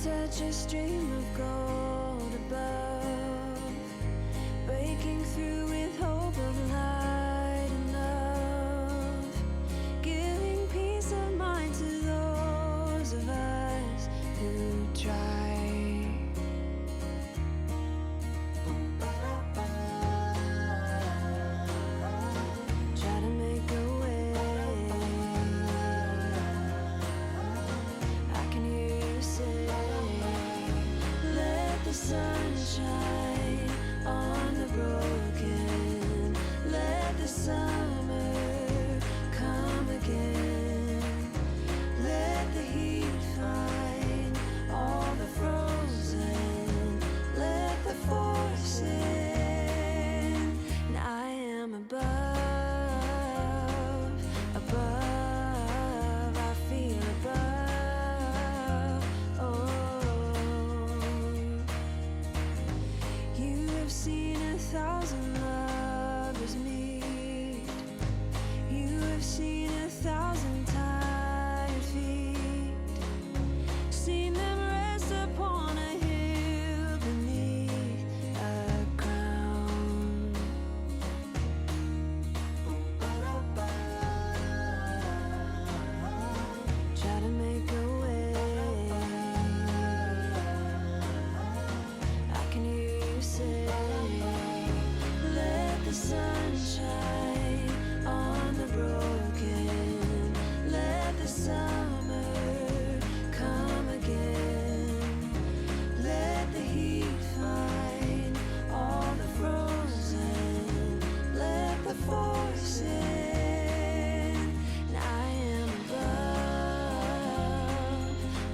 touch a stream of gold above, breaking through with hope of light and love, giving peace of mind to those of us who try. Try to make a way. I can hear you say, let the sun shine on the broken. Let the summer come again. Let the heat find all the frozen. Let the force in. And I am above, I feel above. Oh, you have seen 1,000 lovers meet. You have seen 1,000 tired feet. Seen them rest upon a hill beneath a crown. Try to make a way. I can hear you say, let the sun shine on the broken. Let the summer come again. Let the heat find all the frozen. Let the force in. And I am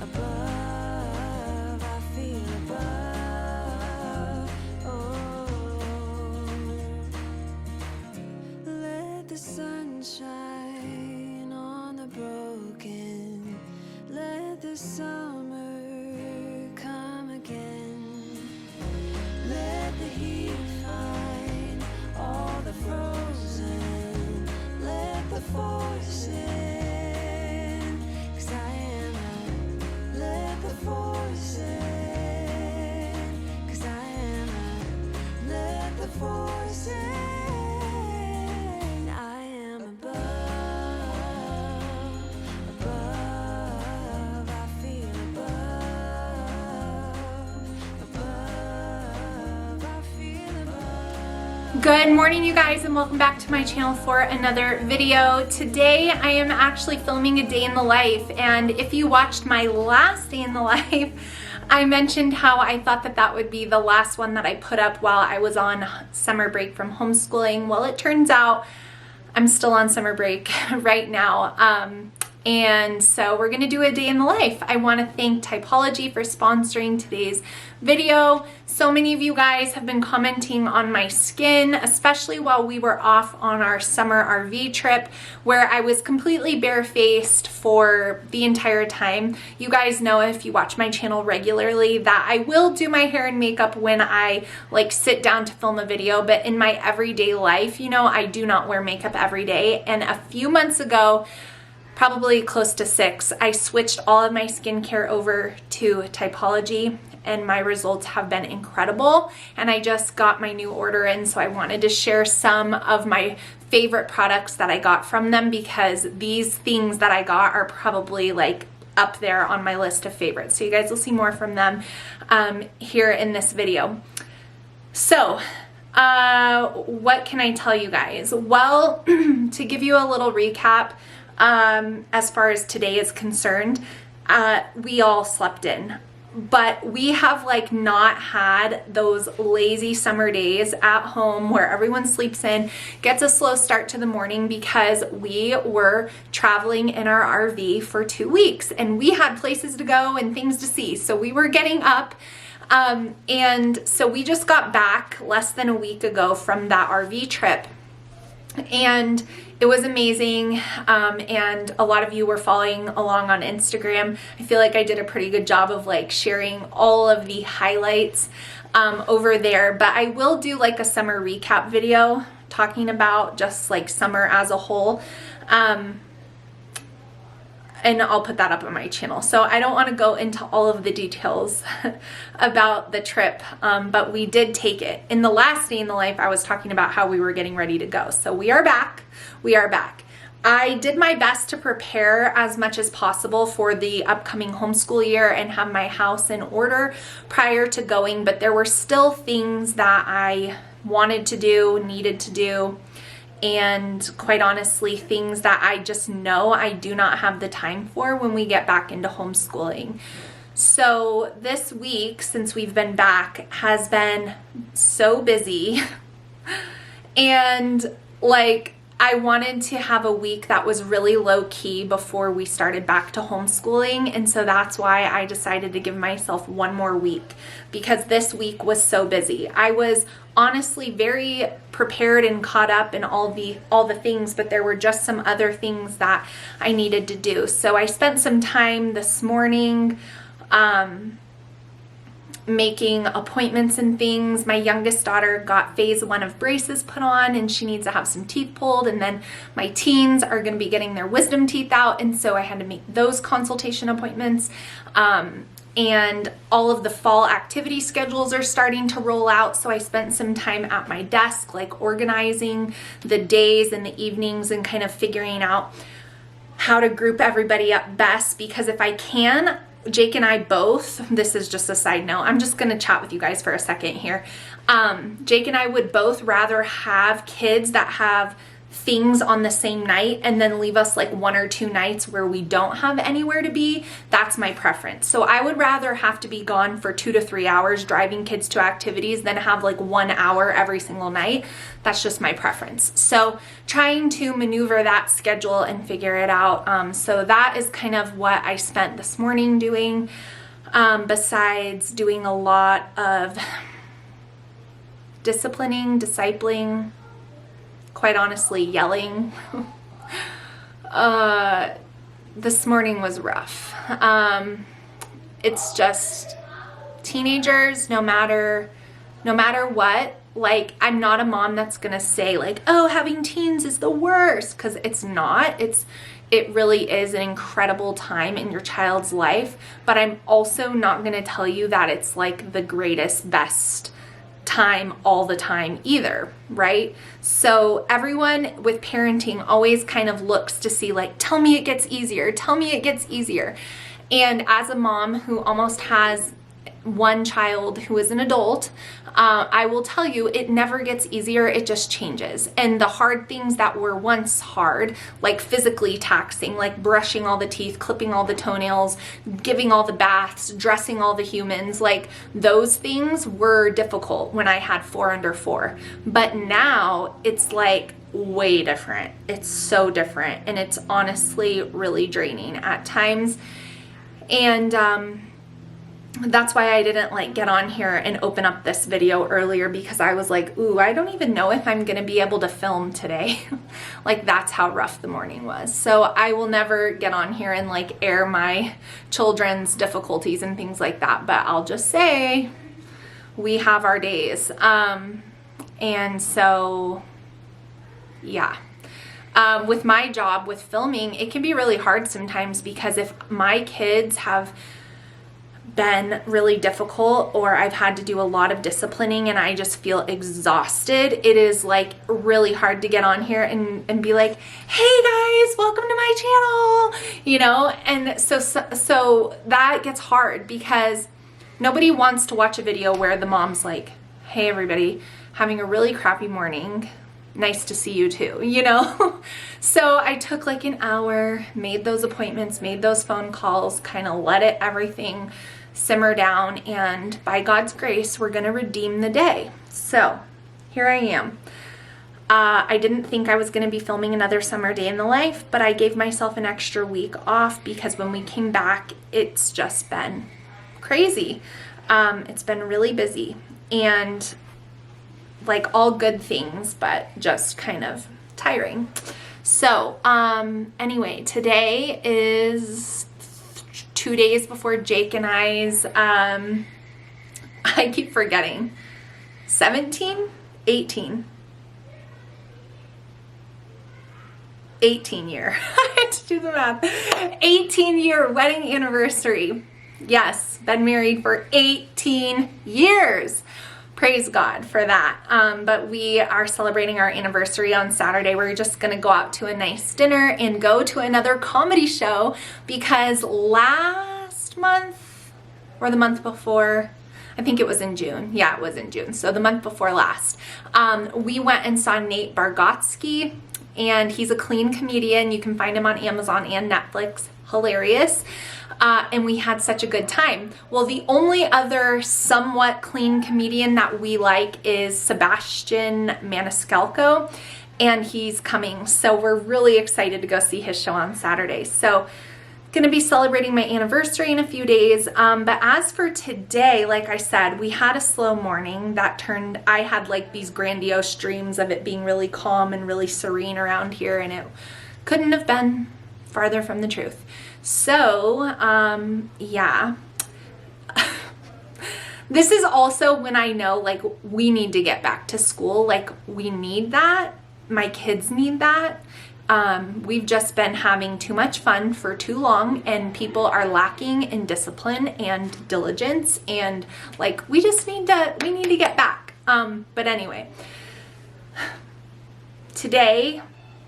above, I feel above. Oh, let the sun shine on the broken. Let the summer come again. Let the heat find all the frozen. Let the force in. 'Cause I am a, let the force in. 'Cause I am a, let the force in. I am above, I feel above, I feel above. Good morning, you guys, and welcome back to my channel for another video. Today I am actually filming a day in the life, and if you watched my last day in the life, I mentioned how I thought that that would be the last one that I put up while I was on summer break from homeschooling. Well, it turns out I'm still on summer break right now. And so we're gonna do a day in the life. I wanna thank Typology for sponsoring today's video. So many of you guys have been commenting on my skin, especially while we were off on our summer RV trip, where I was completely barefaced for the entire time. You guys know, if you watch my channel regularly, that I will do my hair and makeup when I like sit down to film a video, but in my everyday life, you know, I do not wear makeup every day. And a few months ago, probably close to 6, I switched all of my skincare over to Typology, and my results have been incredible. And I just got my new order in, so I wanted to share some of my favorite products that I got from them, because these things that I got are probably like up there on my list of favorites. So you guys will see more from them here in this video. So what can I tell you guys? Well, to give you a little recap, as far as today is concerned, we all slept in, but we have like not had those lazy summer days at home where everyone sleeps in, gets a slow start to the morning, because we were traveling in our RV for 2 weeks and we had places to go and things to see. So we were getting up. And so we just got back less than a week ago from that RV trip, and it was amazing. And a lot of you were following along on Instagram. I feel like I did a pretty good job of like sharing all of the highlights over there, but I will do like a summer recap video talking about just like summer as a whole. and I'll put that up on my channel. So I don't want to go into all of the details about the trip, but we did take it. In the last day in the life, I was talking about how we were getting ready to go. So we are back. We are back. I did my best to prepare as much as possible for the upcoming homeschool year and have my house in order prior to going, but there were still things that I wanted to do, needed to do, and quite honestly, things that I just know I do not have the time for when we get back into homeschooling. So this week, since we've been back, has been so busy. And like, I wanted to have a week that was really low key before we started back to homeschooling. And so that's why I decided to give myself one more week, because this week was so busy. I was honestly very prepared and caught up in all the things, but there were just some other things that I needed to do. So I spent some time this morning making appointments and things. My youngest daughter got phase 1 of braces put on, and she needs to have some teeth pulled, and then my teens are going to be getting their wisdom teeth out, and so I had to make those consultation appointments. And all of the fall activity schedules are starting to roll out, so I spent some time at my desk like organizing the days and the evenings and kind of figuring out how to group everybody up best, because if I can, Jake and I both, this is just a side note, I'm just gonna chat with you guys for a second here. Jake and I would both rather have kids that have things on the same night and then leave us like 1 or 2 nights where we don't have anywhere to be. That's my preference. So I would rather have to be gone for 2 to 3 hours driving kids to activities than have like 1 hour every single night. That's just my preference. So trying to maneuver that schedule and figure it out. So that is kind of what I spent this morning doing, besides doing a lot of discipling, quite honestly, yelling. This morning was rough. It's just teenagers, no matter what, like, I'm not a mom that's gonna say like, oh, having teens is the worst, because it's not. It really is an incredible time in your child's life, but I'm also not gonna tell you that it's like the greatest, best time all the time either, right? So everyone with parenting always kind of looks to see like, tell me it gets easier, tell me it gets easier. And as a mom who almost has 1 child who is an adult, I will tell you it never gets easier, it just changes. And the hard things that were once hard, like physically taxing, like brushing all the teeth, clipping all the toenails, giving all the baths, dressing all the humans, like those things were difficult when I had 4 under 4. But now it's like way different. It's so different, and it's honestly really draining at times. And that's why I didn't like get on here and open up this video earlier, because I was like, ooh, I don't even know if I'm gonna be able to film today. Like, that's how rough the morning was. So I will never get on here and like air my children's difficulties and things like that, but I'll just say we have our days. And so yeah. With my job with filming, it can be really hard sometimes, because if my kids have been really difficult or I've had to do a lot of disciplining and I just feel exhausted, it is like really hard to get on here and be like, hey guys, welcome to my channel, you know? And so that gets hard, because nobody wants to watch a video where the mom's like, hey everybody, having a really crappy morning, nice to see you too, you know? So I took like an hour, made those appointments, made those phone calls, kind of let everything simmer down, and by God's grace, we're gonna redeem the day. So here I am. I didn't think I was gonna be filming another summer day in the life, but I gave myself an extra week off, because when we came back, it's just been crazy. It's been really busy, and like all good things, but just kind of tiring. So anyway, today is 2 days before Jake and I's, I keep forgetting, 17, 18. 18 year. I had to do the math. 18-year wedding anniversary. Yes, been married for 18 years. Praise God for that. But we are celebrating our anniversary on Saturday. We're just gonna go out to a nice dinner and go to another comedy show because last month or the month before, I think it was in June. Yeah, it was in June. So the month before last, we went and saw Nate Bargatze, and he's a clean comedian. You can find him on Amazon and Netflix. Hilarious. And we had such a good time. Well, the only other somewhat clean comedian that we like is Sebastian Maniscalco, and he's coming. So we're really excited to go see his show on Saturday. So gonna be celebrating my anniversary in a few days. But as for today, like I said, we had a slow morning that I had like these grandiose dreams of it being really calm and really serene around here, and it couldn't have been farther from the truth. So, yeah. This is also when I know like we need to get back to school. Like we need that. My kids need that. We've just been having too much fun for too long, and people are lacking in discipline and diligence, and like we need to get back. But anyway, today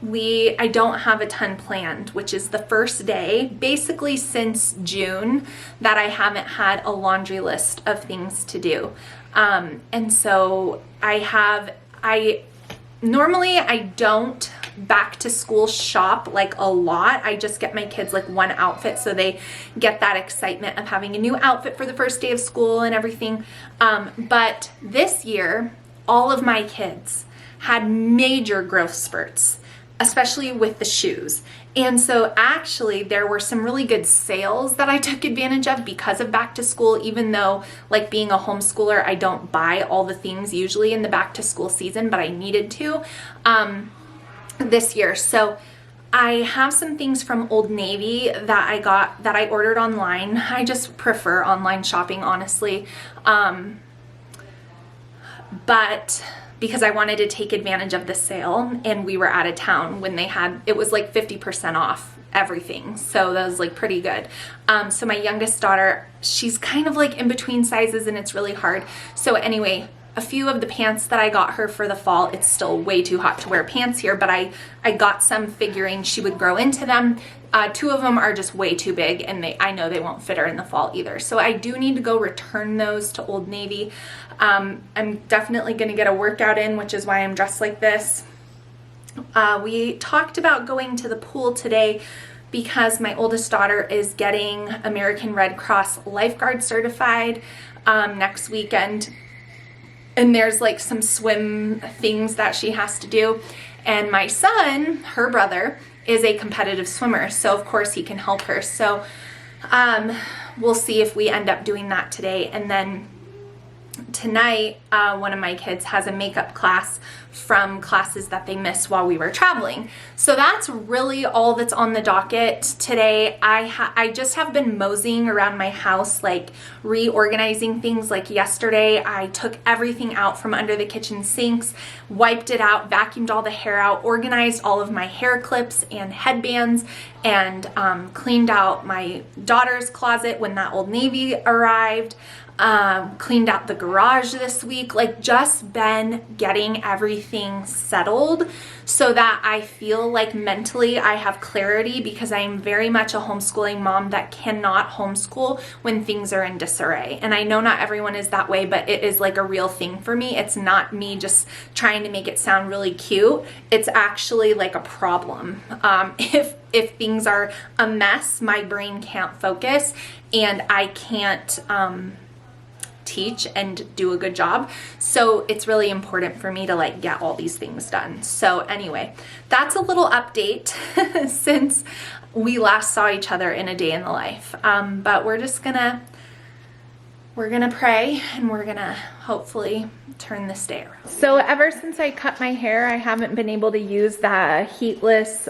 I don't have a ton planned, which is the first day basically since June that I haven't had a laundry list of things to do. And so normally I don't back to school shop like a lot. I just get my kids like one outfit so they get that excitement of having a new outfit for the first day of school and everything. But this year, all of my kids had major growth spurts, especially with the shoes. And so actually there were some really good sales that I took advantage of because of back to school, even though like being a homeschooler, I don't buy all the things usually in the back to school season, but I needed to this year. So I have some things from Old Navy that I ordered online. I just prefer online shopping, honestly. But because I wanted to take advantage of the sale, and we were out of town when it was like 50% off everything. So that was like pretty good. So my youngest daughter, she's kind of like in between sizes and it's really hard. So anyway, a few of the pants that I got her for the fall, it's still way too hot to wear pants here, but I got some figuring she would grow into them. Two of them are just way too big, and I know they won't fit her in the fall either. So I do need to go return those to Old Navy. I'm definitely gonna get a workout in, which is why I'm dressed like this. We talked about going to the pool today because my oldest daughter is getting American Red Cross lifeguard certified next weekend. And there's like some swim things that she has to do. And my son, her brother, is a competitive swimmer. So of course he can help her. So we'll see if we end up doing that today. And then tonight, one of my kids has a makeup class from classes that they missed while we were traveling. So that's really all that's on the docket today. I just have been moseying around my house, like reorganizing things. Like yesterday, I took everything out from under the kitchen sinks, wiped it out, vacuumed all the hair out, organized all of my hair clips and headbands, and cleaned out my daughter's closet when that Old Navy arrived. Cleaned out the garage this week, like just been getting everything settled so that I feel like mentally I have clarity, because I am very much a homeschooling mom that cannot homeschool when things are in disarray. And I know not everyone is that way, but it is like a real thing for me. It's not me just trying to make it sound really cute. It's actually like a problem. If things are a mess, my brain can't focus and I can't teach and do a good job. So it's really important for me to like get all these things done. So anyway, that's a little update since we last saw each other in a day in the life. But we're gonna pray and we're gonna hopefully turn this day around. So ever since I cut my hair, I haven't been able to use that heatless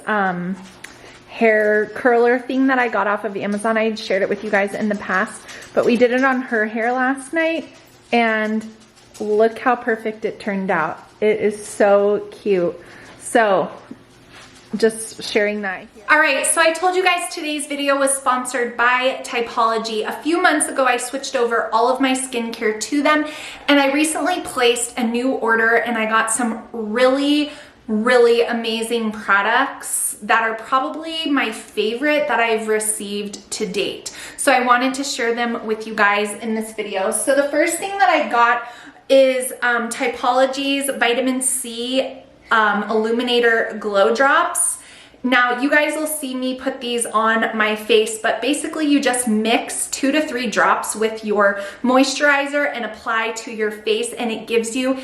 hair curler thing that I got off of Amazon. I had shared it with you guys in the past, but we did it on her hair last night and look how perfect it turned out. It is so cute. So just sharing that. All right, so I told you guys today's video was sponsored by Typology. A few months ago, I switched over all of my skincare to them, and I recently placed a new order, and I got some really amazing products that are probably my favorite that I've received to date. So I wanted to share them with you guys in this video. So the first thing that I got is Typology's Vitamin C Illuminator Glow Drops. Now you guys will see me put these on my face, but basically you just mix 2 to 3 drops with your moisturizer and apply to your face, and it gives you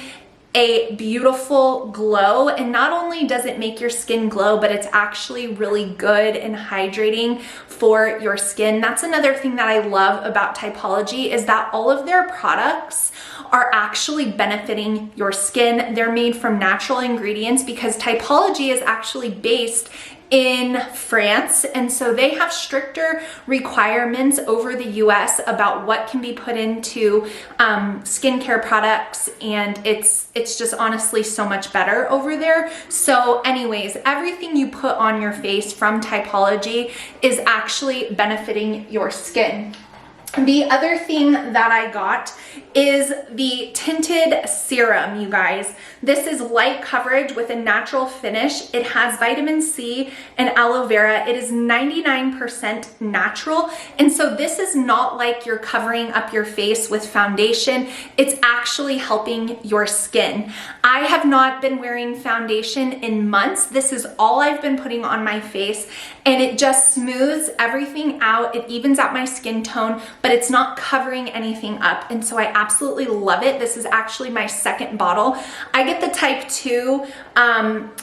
a beautiful glow. And not only does it make your skin glow, but it's actually really good and hydrating for your skin. That's another thing that I love about Typology, is that all of their products are actually benefiting your skin. They're made from natural ingredients because Typology is actually based in France, and so they have stricter requirements over the US about what can be put into skincare products, and it's just honestly so much better over there. So anyways, everything you put on your face from Typology is actually benefiting your skin. The other thing that I got is the tinted serum, you guys. This is light coverage with a natural finish. It has vitamin C and aloe vera. It is 99% natural. And so this is not like you're covering up your face with foundation. It's actually helping your skin. I have not been wearing foundation in months. This is all I've been putting on my face, and it just smooths everything out. It evens out my skin tone, but it's not covering anything up. And so I absolutely love it. This is actually my second bottle. I get the type 2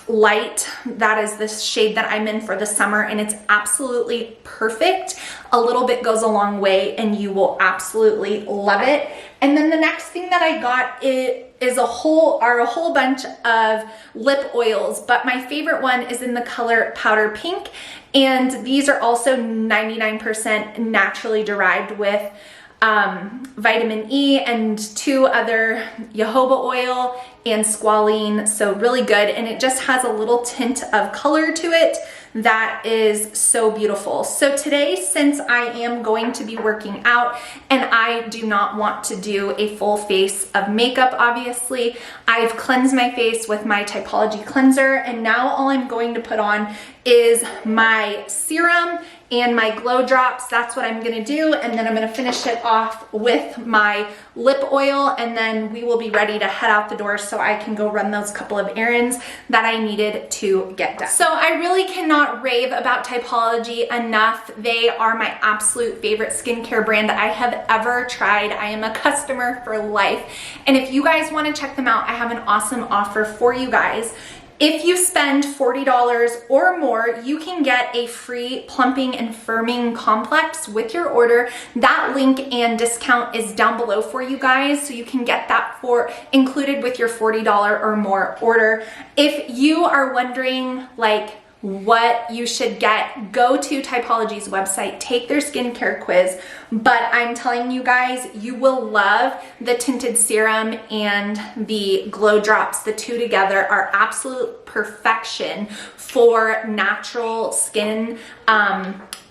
light. That is the shade that I'm in for the summer, and it's absolutely perfect. A little bit goes a long way, and you will absolutely love it. And then the next thing that I got is a whole bunch of lip oils, but my favorite one is in the color Powder Pink, and these are also 99% naturally derived with vitamin E and 2 other jojoba oil and squalene, so really good, and it just has a little tint of color to it that is so beautiful. So today, since I am going to be working out and I do not want to do a full face of makeup, obviously, I've cleansed my face with my Typology cleanser, and now all I'm going to put on is my serum and my glow drops. That's what I'm gonna do, and then I'm gonna finish it off with my lip oil, and then we will be ready to head out the door so I can go run those couple of errands that I needed to get done. So I really cannot rave about Typology enough. They are my absolute favorite skincare brand I have ever tried. I am a customer for life, and if you guys want to check them out, I have an awesome offer for you guys. If you spend $40 or more, you can get a free plumping and firming complex with your order. That link and discount is down below for you guys, so you can get that for included with your $40 or more order. If you are wondering like what you should get, go to Typology's website, take their skincare quiz, but I'm telling you guys, you will love the tinted serum and the glow drops. The two together are absolute perfection for natural skin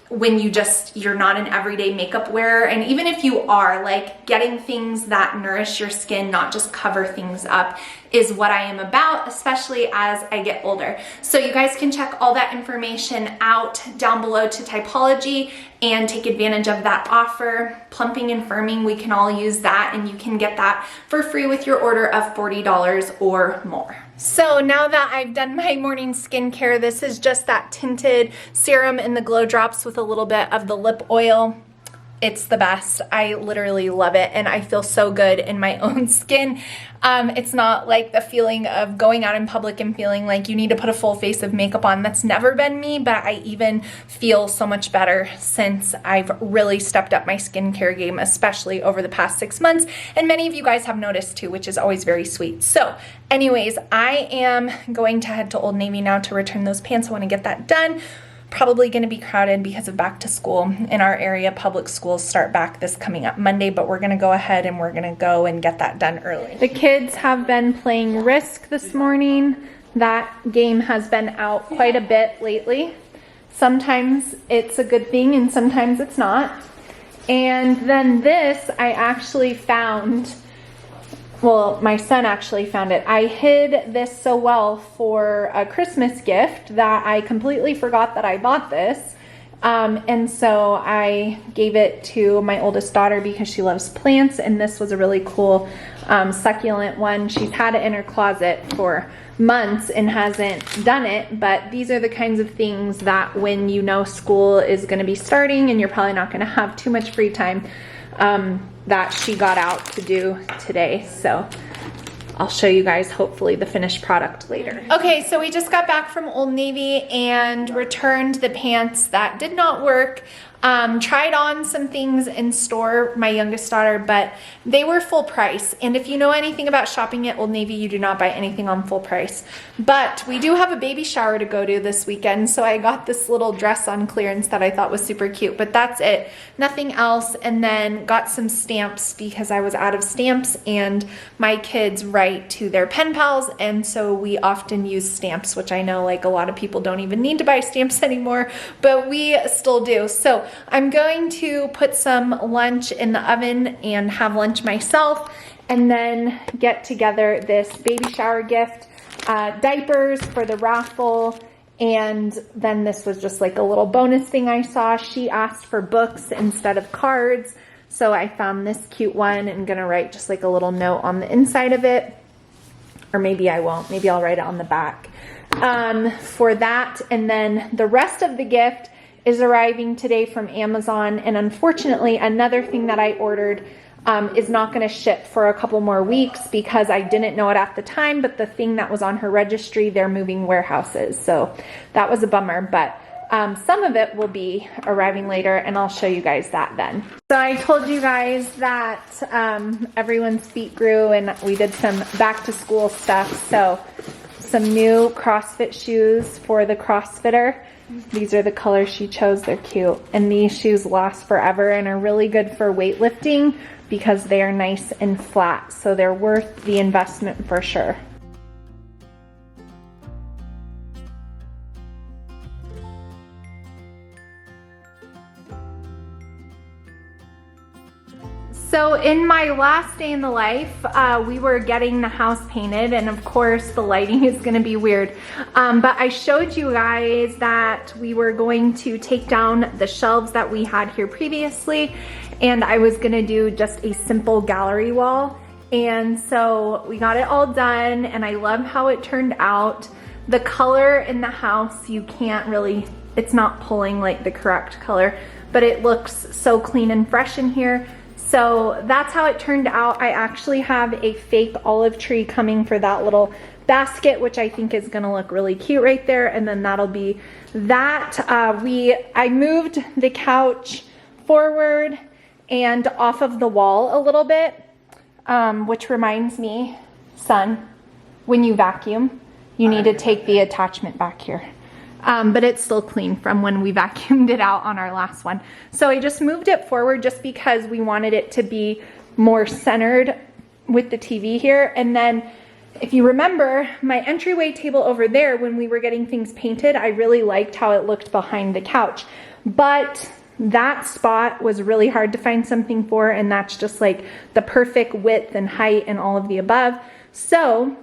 when you're not an everyday makeup wearer. And even if you are, like, getting things that nourish your skin, not just cover things up, is what I am about, especially as I get older. So you guys can check all that information out down below to Typology and take advantage of that offer. Plumping and firming, we can all use that, and you can get that for free with your order of $40 or more. So now that I've done my morning skincare, this is just that tinted serum and the glow drops with a little bit of the lip oil. It's the best. I literally love it, and I feel so good in my own skin. It's not like the feeling of going out in public and feeling like you need to put a full face of makeup on. That's never been me, but I even feel so much better since I've really stepped up my skincare game, especially over the past 6 months. And many of you guys have noticed too, which is always very sweet. So anyways, I am going to head to Old Navy now to return those pants. I want to get that done. Probably going to be crowded because of back to school. In our area, public schools start back this coming up Monday, but we're going to go ahead and we're going to go and get that done early. The kids have been playing Risk this morning. That game has been out quite a bit lately. Sometimes it's a good thing and sometimes it's not. And then this I actually found, well, my son actually found it. I hid this so well for a Christmas gift that I completely forgot that I bought this. And so I gave it to my oldest daughter because she loves plants, and this was a really cool succulent one. She's had it in her closet for months and hasn't done it, but these are the kinds of things that when you know school is going to be starting and you're probably not going to have too much free time, that she got out to do today. So I'll show you guys hopefully the finished product later. Okay, so we just got back from Old Navy and returned the pants that did not work. Tried on some things in store, my youngest daughter, but they were full price. And if you know anything about shopping at Old Navy, you do not buy anything on full price. But we do have a baby shower to go to this weekend, so I got this little dress on clearance that I thought was super cute, but that's it. Nothing else. And then got some stamps because I was out of stamps, and my kids write to their pen pals, and so we often use stamps, which I know like a lot of people don't even need to buy stamps anymore, but we still do. So I'm going to put some lunch in the oven and have lunch myself, and then get together this baby shower gift, diapers for the raffle, and then this was just like a little bonus thing I saw. She asked for books instead of cards, so I found this cute one and gonna write just like a little note on the inside of it, or maybe I won't, maybe I'll write it on the back for that. And then the rest of the gift is arriving today from Amazon, and unfortunately another thing that I ordered is not going to ship for a couple more weeks because I didn't know it at the time, but the thing that was on her registry, they're moving warehouses, so that was a bummer, but some of it will be arriving later, and I'll show you guys that then. So I told you guys that everyone's feet grew and we did some back to school stuff, so some new CrossFit shoes for the CrossFitter. These are the colors she chose. They're cute. And these shoes last forever and are really good for weightlifting because they are nice and flat. So they're worth the investment for sure. So in my last day in the life, we were getting the house painted, and of course the lighting is gonna be weird. But I showed you guys that we were going to take down the shelves that we had here previously, and I was gonna do just a simple gallery wall. And so we got it all done, and I love how it turned out. The color in the house, you can't really, it's not pulling like the correct color, but it looks so clean and fresh in here. So that's how it turned out. I actually have a fake olive tree coming for that little basket, which I think is gonna look really cute right there. And then that'll be that. I moved the couch forward and off of the wall a little bit, which reminds me, son, when you vacuum, you need to take the attachment back here. But it's still clean from when we vacuumed it out on our last one. So I just moved it forward just because we wanted it to be more centered with the TV here. And then if you remember my entryway table over there, when we were getting things painted, I really liked how it looked behind the couch. But that spot was really hard to find something for, and that's just like the perfect width and height and all of the above. So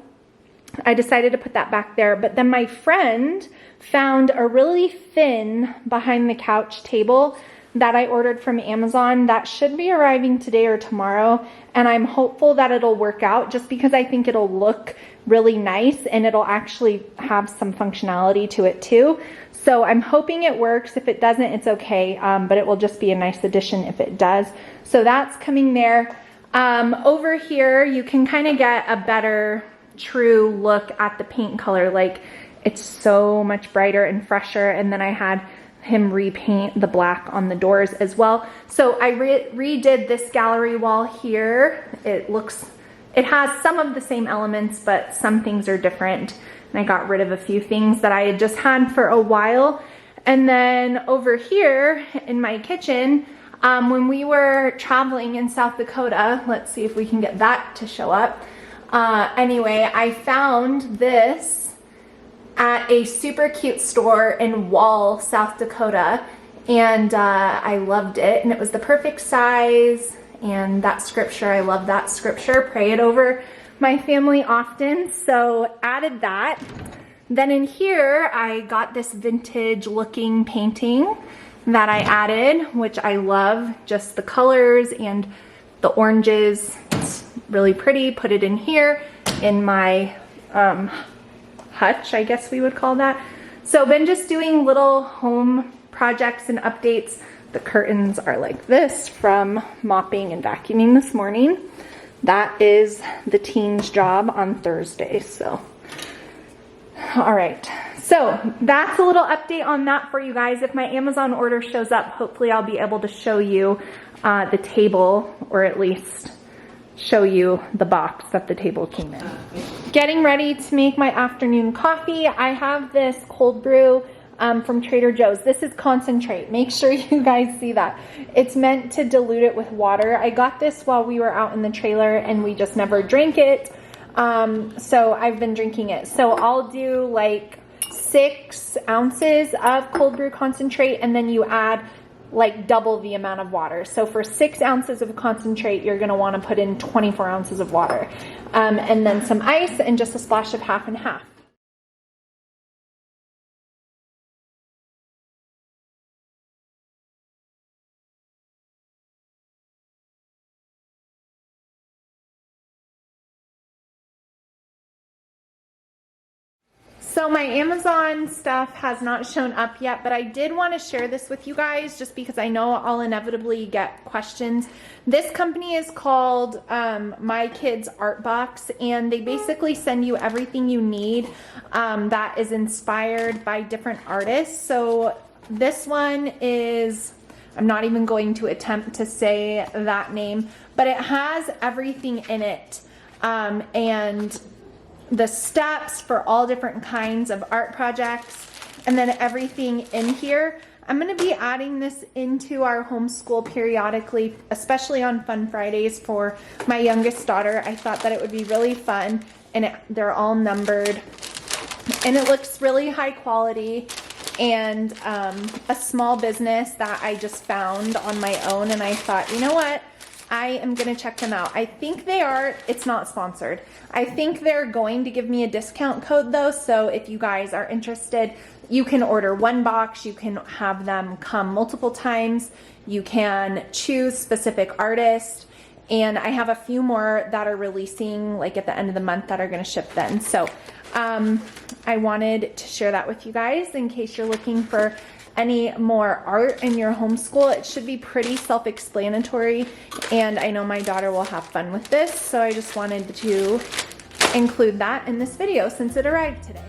I decided to put that back there. But then my friend found a really thin behind the couch table that I ordered from Amazon that should be arriving today or tomorrow, and I'm hopeful that it'll work out just because I think it'll look really nice and it'll actually have some functionality to it too. So I'm hoping it works. If it doesn't, it's okay, but it will just be a nice addition if it does. So that's coming there. Over here you can kind of get a better true look at the paint color. Like, it's so much brighter and fresher. And then I had him repaint the black on the doors as well. So I redid this gallery wall here. It has some of the same elements, but some things are different. And I got rid of a few things that I had just had for a while. And then over here in my kitchen, when we were traveling in South Dakota, let's see if we can get that to show up. Anyway, I found this at a super cute store in Wall, South Dakota, and I loved it, and it was the perfect size. And that scripture, I love that scripture, pray it over my family often, so added that. Then in here I got this vintage looking painting that I added, which I love, just the colors and the oranges. It's really pretty. Put it in here in my hutch, I guess we would call that. So been just doing little home projects and updates. The curtains are like this from mopping and vacuuming this morning. That is the teen's job on Thursday, so. All right, so that's a little update on that for you guys. If my Amazon order shows up, hopefully I'll be able to show you the table, or at least show you the box that the table came in. Getting ready to make my afternoon coffee. I have this cold brew from Trader Joe's. This is concentrate. Make sure you guys see that. It's meant to dilute it with water. I got this while we were out in the trailer and we just never drank it. So I've been drinking it. So I'll do like 6 ounces of cold brew concentrate, and then you add like double the amount of water. So for 6 ounces of concentrate, you're gonna wanna put in 24 ounces of water. And then some ice and just a splash of half and half. So my Amazon stuff has not shown up yet, but I did want to share this with you guys just because I know I'll inevitably get questions. This company is called My Kids Art Box, and they basically send you everything you need that is inspired by different artists. So this one is, I'm not even going to attempt to say that name, but it has everything in it. And the steps for all different kinds of art projects, and then everything in here. I'm going to be adding this into our homeschool periodically, especially on Fun Fridays for my youngest daughter. I thought that it would be really fun, and they're all numbered, and it looks really high quality, and a small business that I just found on my own, and I thought, you know what? I am going to check them out. I think they are, it's not sponsored. I think they're going to give me a discount code though. So if you guys are interested, you can order 1 box. You can have them come multiple times. You can choose specific artists. And I have a few more that are releasing like at the end of the month that are going to ship then. So I wanted to share that with you guys in case you're looking for any more art in your homeschool. It should be pretty self-explanatory, and I know my daughter will have fun with this, so I just wanted to include that in this video since it arrived today.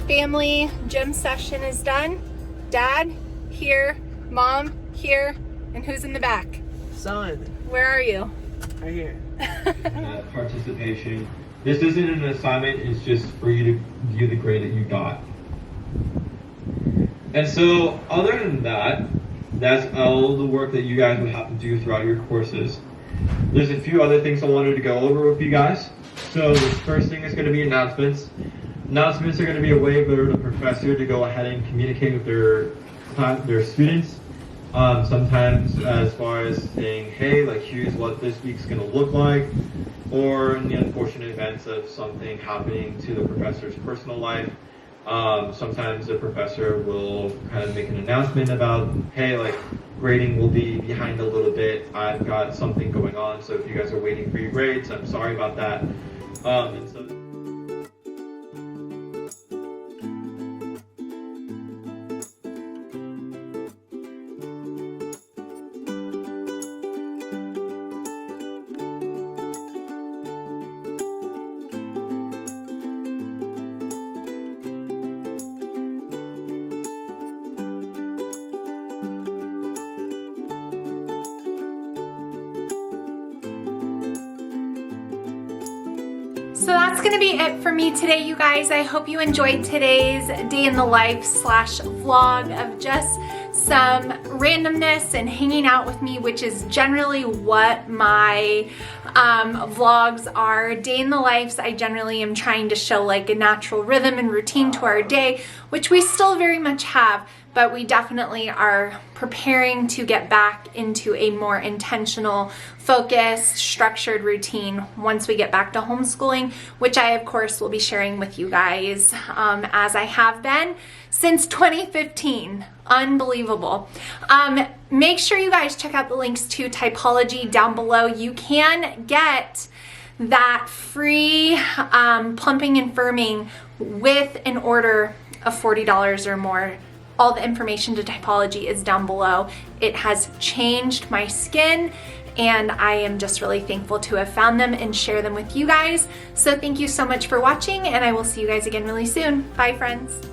Family gym session is done. Dad here, Mom here, and who's in the back? Son. Where are you? Right here. Participation. This isn't an assignment, it's just for you to view the grade that you got. And so, other than that, that's all the work that you guys would have to do throughout your courses. There's a few other things I wanted to go over with you guys. So, the first thing is going to be announcements. Announcements are going to be a way for the professor to go ahead and communicate with their students. Sometimes as far as saying, hey, like here's what this week's going to look like, or in the unfortunate events of something happening to the professor's personal life, sometimes the professor will kind of make an announcement about, hey, like grading will be behind a little bit, I've got something going on, so if you guys are waiting for your grades, I'm sorry about that. And so So that's gonna be it for me today, you guys. I hope you enjoyed today's day in the life / vlog of just some randomness and hanging out with me, which is generally what my vlogs are. Day in the lives, I generally am trying to show like a natural rhythm and routine to our day, which we still very much have, but we definitely are preparing to get back into a more intentional, focused, structured routine once we get back to homeschooling, which I of course will be sharing with you guys as I have been since 2015. Unbelievable. Make sure you guys check out the links to typology down below. You can get that free plumping and firming with an order of $40 or more. All the information to typology is down below. It has changed my skin, and I am just really thankful to have found them and share them with you guys. So thank you so much for watching, and I will see you guys again really soon. Bye, friends.